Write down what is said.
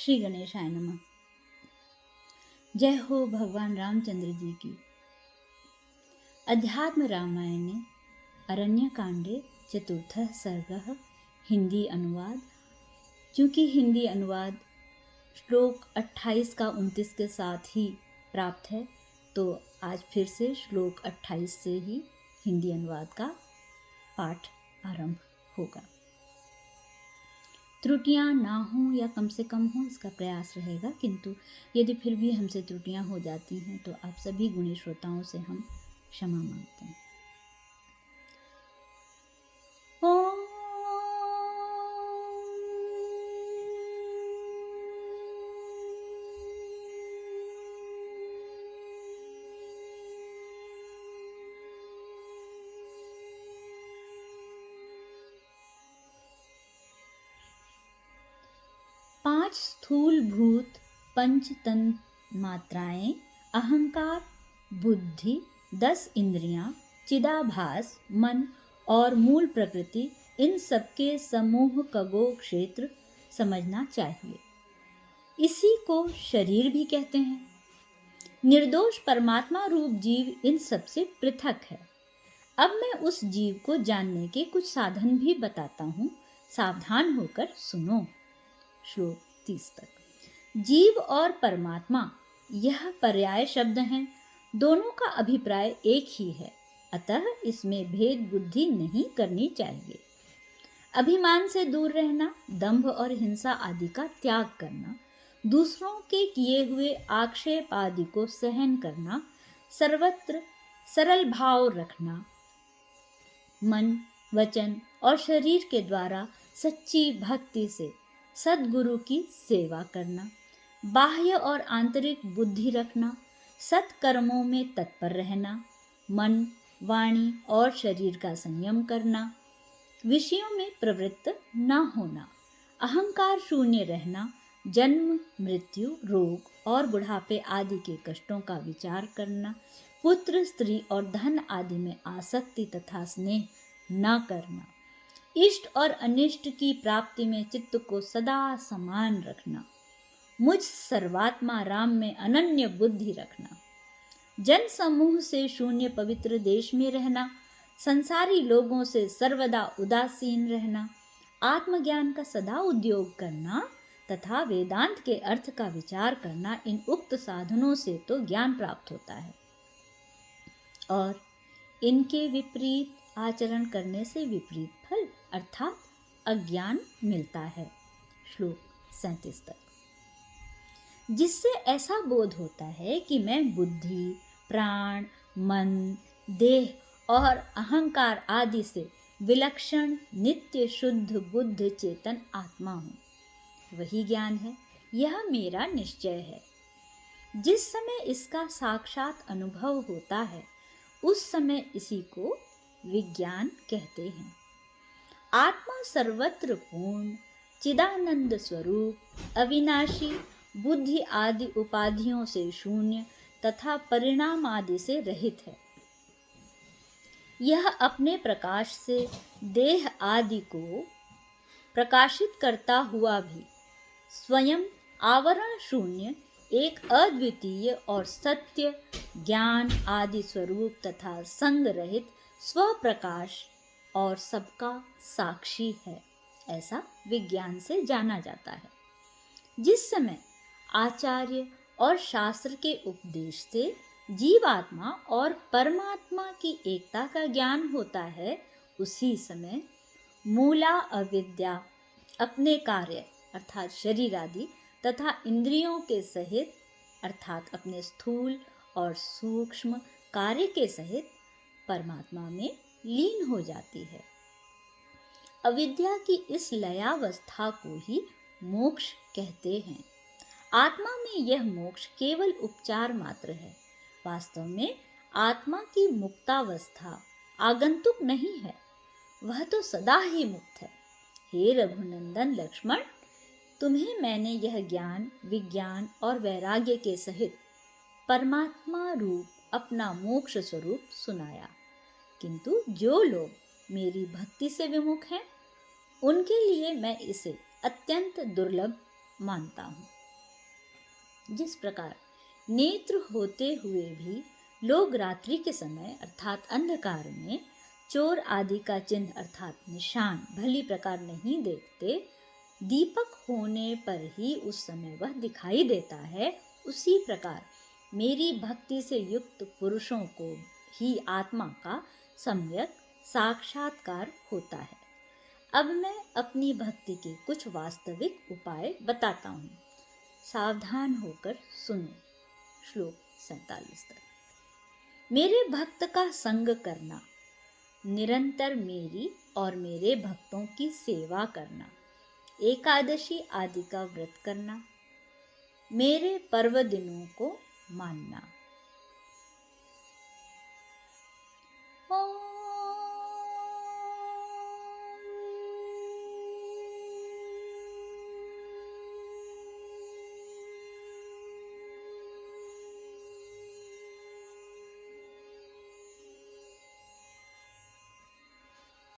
श्री गणेशाय नमः। जय हो भगवान रामचंद्र जी की। अध्यात्म रामायणे अरण्यकांडे चतुर्थः सर्गः हिंदी अनुवाद। चूँकि हिंदी अनुवाद श्लोक 28 का 29 के साथ ही प्राप्त है, तो आज फिर से श्लोक 28 से ही हिंदी अनुवाद का पाठ आरंभ होगा। त्रुटियां ना हों या कम से कम हों, इसका प्रयास रहेगा, किंतु यदि फिर भी हमसे त्रुटियां हो जाती हैं तो आप सभी गुणी श्रोताओं से हम क्षमा मांगते हैं। ओम पांच स्थूल भूत पंच तन मात्राएं, अहंकार, बुद्धि, 10 इंद्रियां, चिदाभास, मन और मूल प्रकृति, इन सबके समूह कगो क्षेत्र समझना चाहिए। इसी को शरीर भी कहते हैं। निर्दोष परमात्मा रूप जीव इन सबसे पृथक है। अब मैं उस जीव को जानने के कुछ साधन भी बताता हूँ, सावधान होकर सुनो। श्लोक 30 तक। जीव और परमात्मा यह पर्याय शब्द हैं, दोनों का अभिप्राय एक ही है, अतः इसमें भेद बुद्धि नहीं करनी चाहिए। अभिमान से दूर रहना, दंभ और हिंसा आदि का त्याग करना, दूसरों के किए हुए आक्षेप आदि को सहन करना, सर्वत्र सरल भाव रखना, मन, वचन और शरीर के द्वारा सच्ची भक्ति से सद्गुरु की सेवा करना, बाह्य और आंतरिक बुद्धि रखना, सत्कर्मों में तत्पर रहना, मन, वाणी और शरीर का संयम करना, विषयों में प्रवृत्त न होना, अहंकार शून्य रहना, जन्म, मृत्यु, रोग और बुढ़ापे आदि के कष्टों का विचार करना, पुत्र, स्त्री और धन आदि में आसक्ति तथा स्नेह न करना, इष्ट और अनिष्ट की प्राप्ति में चित्त को सदा समान रखना, मुझ सर्वात्मा राम में अनन्य बुद्धि रखना, जन समूह से शून्य पवित्र देश में रहना, संसारी लोगों से सर्वदा उदासीन रहना, आत्मज्ञान का सदा उद्योग करना तथा वेदांत के अर्थ का विचार करना, इन उक्त साधनों से तो ज्ञान प्राप्त होता है और इनके विपरीत आचरण करने से विपरीत फल अर्थात अज्ञान मिलता है। श्लोक 37 तक। जिससे ऐसा बोध होता है कि मैं बुद्धि, प्राण, मन, देह और अहंकार आदि से विलक्षण नित्य शुद्ध बुद्ध चेतन आत्मा हूँ, वही ज्ञान है, यह मेरा निश्चय है। जिस समय इसका साक्षात अनुभव होता है उस समय इसी को विज्ञान कहते हैं। आत्मा सर्वत्र पूर्ण, चिदानंद स्वरूप, अविनाशी, बुद्धि आदि उपाधियों से शून्य तथा परिणाम आदि से रहित है। यह अपने प्रकाश से देह आदि को प्रकाशित करता हुआ भी स्वयं आवरण शून्य, एक अद्वितीय और सत्य ज्ञान आदि स्वरूप तथा संग रहित स्वप्रकाश और सबका साक्षी है, ऐसा विज्ञान से जाना जाता है। जिस समय आचार्य और शास्त्र के उपदेश से जीवात्मा और परमात्मा की एकता का ज्ञान होता है, उसी समय मूला अविद्या अपने कार्य अर्थात शरीर आदि तथा इंद्रियों के सहित अर्थात अपने स्थूल और सूक्ष्म कार्य के सहित परमात्मा में लीन हो जाती है। अविद्या की इस लयावस्था को ही मोक्ष कहते हैं। आत्मा में यह मोक्ष केवल उपचार मात्र है। वास्तव में आत्मा की मुक्तावस्था आगंतुक नहीं है, वह तो सदा ही मुक्त है। हे रघुनंदन लक्ष्मण, तुम्हें मैंने यह ज्ञान, विज्ञान और वैराग्य के सहित परमात्मा रूप अपना मोक्ष स्वरूप सुनाया, किंतु जो लोग मेरी भक्ति से विमुख हैं, उनके लिए मैं इसे अत्यंत दुर्लभ मानता हूँ। जिस प्रकार नेत्र होते हुए भी लोग रात्रि के समय अर्थात अंधकार में चोर आदि का चिन्ह अर्थात निशान भली प्रकार नहीं देखते, दीपक होने पर ही उस समय वह दिखाई देता है, उसी प्रकार मेरी भक्ति से युक्त पुरुषों को ही आत्मा का सम्यक साक्षात्कार होता है। अब मैं अपनी भक्ति के कुछ वास्तविक उपाय बताता हूँ, सावधान होकर सुनो। श्लोक 47 तक। मेरे भक्त का संग करना, निरंतर मेरी और मेरे भक्तों की सेवा करना, एकादशी आदि का व्रत करना, मेरे पर्व दिनों को मानना। ओम